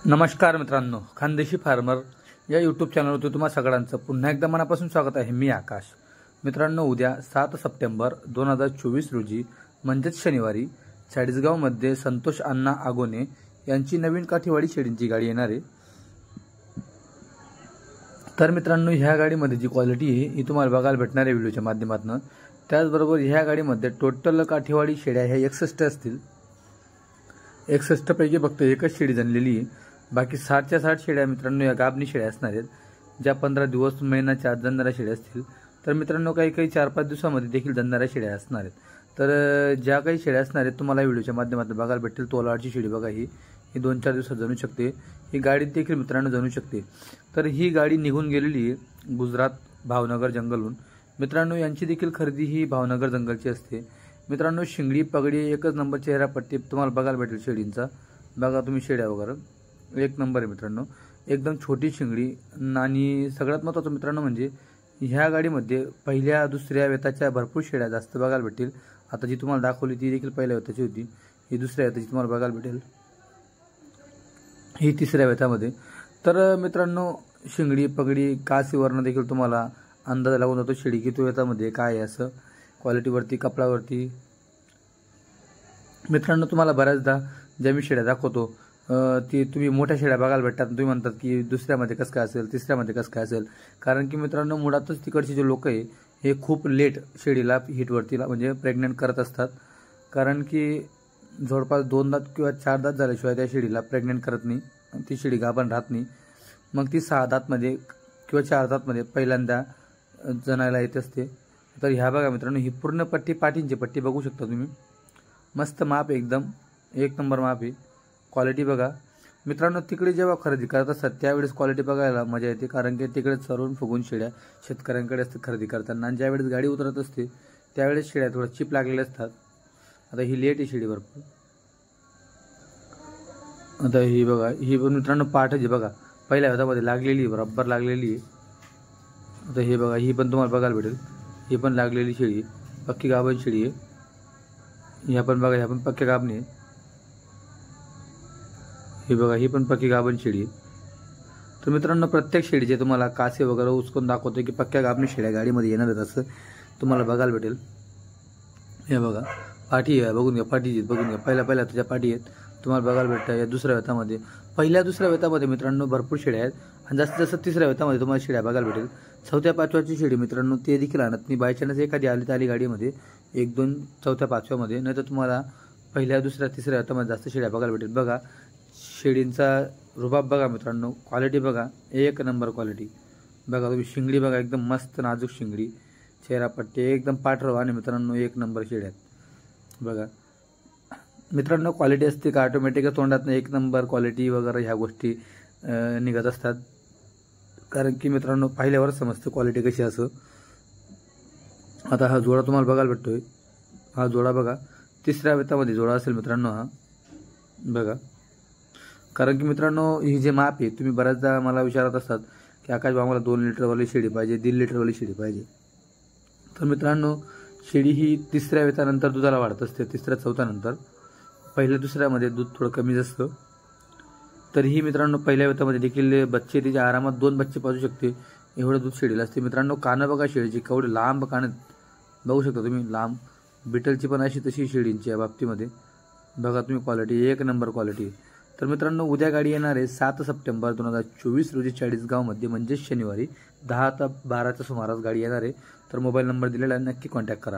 नमस्कार मित्रांनो, खानदेशी फार्मर या यूट्यूब चॅनलवरती तुम्हा सगळ्यांचं पुन्हा एकदा मनापासून स्वागत आहे। मी आकाश। मित्रांनो, उद्या 7 सप्टेंबर 2024 रोजी म्हणजेच शनिवारी चाळीसगावमध्ये संतोष अण्णा आगोने यांची नवीन काठीवाडी शेळींची गाडी येणार आहे। तर मित्रांनो, ह्या गाडीमध्ये जी क्वालिटी आहे ही तुम्हाला बघायला भेटणार आहे व्हिडिओच्या माध्यमातून। त्याचबरोबर ह्या गाडीमध्ये टोटल काठीवाडी शेळ्या ह्या 61 असतील। 61 पैकी फक्त एकच शेळी जनलेली आहे। बाकी 60च्या 60 शेळ्या मित्रांनो या गाभणी शेळ्या असणार आहेत, ज्या 15 दिवस महिन्याच्या आत जनणाऱ्या शेळ्या असतील। तर मित्रांनो, काही 4-5 दिवसामध्ये देखील जनणाऱ्या शेळ्या असणार आहेत। तर ज्या काही शेळ्या असणार आहेत तुम्हाला व्हिडिओच्या माध्यमातून बघायला भेटेल। तोलाडची शेळी बघा, ही 2-4 दिवसात जनू शकते। ही गाडी देखील मित्रांनो जनू शकते। तर ही गाडी निघून गेलेली आहे गुजरात भावनगर जंगलहून। मित्रांनो, यांची देखील खरेदी ही भावनगर जंगलची असते। मित्रांनो, शिंगडी पगडी एकच नंबर चेहरा पट्टी तुम्हाला बघायला भेटेल शेळींचा। बघा तुम्ही शेळ्या वगैरे एक नंबर आहे मित्रांनो, एकदम छोटी शिंगडी। आणि सगळ्यात महत्त्वाचं मित्रांनो म्हणजे ह्या गाडीमध्ये पहिल्या दुसऱ्या वेताच्या भरपूर शेळ्या जास्त बघायला भेटतील। आता जी तुम्हाला दाखवली ती देखील पहिल्या वेताची होती, ही दुसऱ्या वेताची तुम्हाला बघायला भेटेल, ही तिसऱ्या वेतामध्ये। तर मित्रांनो, शिंगडी पगडी कासीवरनं देखील तुम्हाला अंदाज लागून जातो शेळी किती वेतामध्ये काय आहे असं, क्वालिटीवरती कपड्यावरती। मित्रांनो, तुम्हाला बऱ्याचदा ज्या मी शेळ्या दाखवतो ती तुम्ही मोठ्या शेळ्या बघायला भेटतात, तुम्ही म्हणतात की दुसऱ्यामध्ये कसं काय असेल, तिसऱ्यामध्ये कसं काय असेल। कारण की मित्रांनो, मुळातच तिकडचे जे लोक आहे हे खूप लेट शेळीला हिटवरतीला म्हणजे प्रेग्नंट करत असतात। कारण की जवळपास 2 दात किंवा 4 दात झाल्याशिवाय त्या शेळीला प्रेग्नंट करत नाही, ती शेळी गाभण राहत नाही। मग ती 6 दातमध्ये किंवा 4 दातमध्ये पहिल्यांदा जनायला येत असते। तर ह्या बघा मित्रांनो, ही पूर्ण पट्टी पाठींची पट्टी बघू शकता तुम्ही, मस्त माप एकदम एक नंबर माप आहे। क्वालिटी बघा मित्रांनो, तिकडे जेव्हा खरेदी करत असतात त्यावेळेस क्वालिटी बघायला मजा येते। कारण की तिकडे चरून फुगून शेळ्या शेतकऱ्यांकडे असतात खरेदी करताना, आणि ज्यावेळेस गाडी उतरत असते त्यावेळेस शेळ्या थोडं चिप लागलेल्या असतात। आता ही लेट आहे शेळी भरपूर। आता ही बघा, ही पण मित्रांनो पाठच बघा पहिल्या हातामध्ये लागलेली आहे, बरोबर लागलेली आहे। आता हे बघा, ही पण तुम्हाला बघायला भेटेल, ही पण लागलेली शेळी आहे, पक्की गाभण शेळी आहे। ह्या पण बघा, ह्या पण पक्क्या गाभणी आहे। ही बघा, ही पण पक्की गाभण शेळी आहे। तर मित्रांनो, प्रत्येक शेळीचे तुम्हाला कासे वगैरे उचकून दाखवतो की पक्क्या गाभणी शेळ्या गाडीमध्ये येणार आहेत असं तुम्हाला बघायला भेटेल। हे बघा पाठी आहे, बघून घ्या पाठी बघून घ्या, पहिल्या तुझ्या पाठी आहेत तुम्हाला बघायला भेटतं या दुसऱ्या वेतामध्ये। पहिल्या दुसऱ्या वेतामध्ये मित्रांनो भरपूर शेळ्या आहेत, आणि जास्तीत जास्त तिसऱ्या वेतामध्ये तुम्हाला शेळ्या बघायला भेटेल। 4थ्या-5व्याची शेळी मित्रांनो ते देखील आणत नाही, बाय चान्स एखादी आली तर आली गाडीमध्ये 1-2 4थ्या-5व्यामध्ये, नाही तर तुम्हाला पहिल्या दुसऱ्या तिसऱ्या वेतामध्ये जास्त शेळ्या बघायला भेटेल। बघा शेळींचा रुबाब बघा मित्रांनो, क्वालिटी बघा एक नंबर क्वालिटी। बघा तुम्ही शिंगडी बघा, एकदम मस्त नाजूक शिंगडी, चेहरा पट्टी एकदम पाठरव, आणि मित्रांनो एक नंबर शेळ्या आहेत। बघा मित्रांनो, क्वालिटी असते का ऑटोमॅटिकच तोंडात एक नंबर क्वालिटी वगैरे ह्या गोष्टी निघत असतात। कारण की मित्रांनो पाहिल्यावर समजतं क्वालिटी कशी असं। आता हा जोडा तुम्हाला बघायला भेटतोय, हा जोडा बघा तिसऱ्या वेतामध्ये जोडा असेल मित्रांनो हा बघा। कारण की मित्रांनो ही जे माप आहे, तुम्ही बऱ्याचदा मला विचारत असतात की आकाश भाऊ मला 2 लिटरवाली शेळी पाहिजे, 1.5 लिटरवाली शेळी पाहिजे। तर मित्रांनो, शेळी ही तिसऱ्या वेतानंतर दुधाला वाढत असते, 3ऱ्या-4थ्या नंतर। पहिल्या दुसऱ्यामध्ये दूध थोडं कमीच असतं। तर ही मित्रांनो पहिल्या वेतामध्ये देखील बच्चे तिच्या आरामात 2 बच्चे पाजू शकते, एवढं दूध शेळीला असते। मित्रांनो, कानं बघा शेळीची केवढे लांब कानं बघू शकता तुम्ही, लांब बिटलची पण अशी तशी शेळींची या बाबतीमध्ये। बघा तुम्ही क्वालिटी एक नंबर क्वालिटी। तर मित्रांनो, उद्या गाडी येणार आहे 7 सप्टेंबर 2024 रोजी चाळीसगावमध्ये म्हणजेच शनिवारी 10 ते 12च्या सुमारास गाडी येणार आहे। तर मोबाईल नंबर दिलेला आहे, नक्की कॉन्टॅक्ट करा।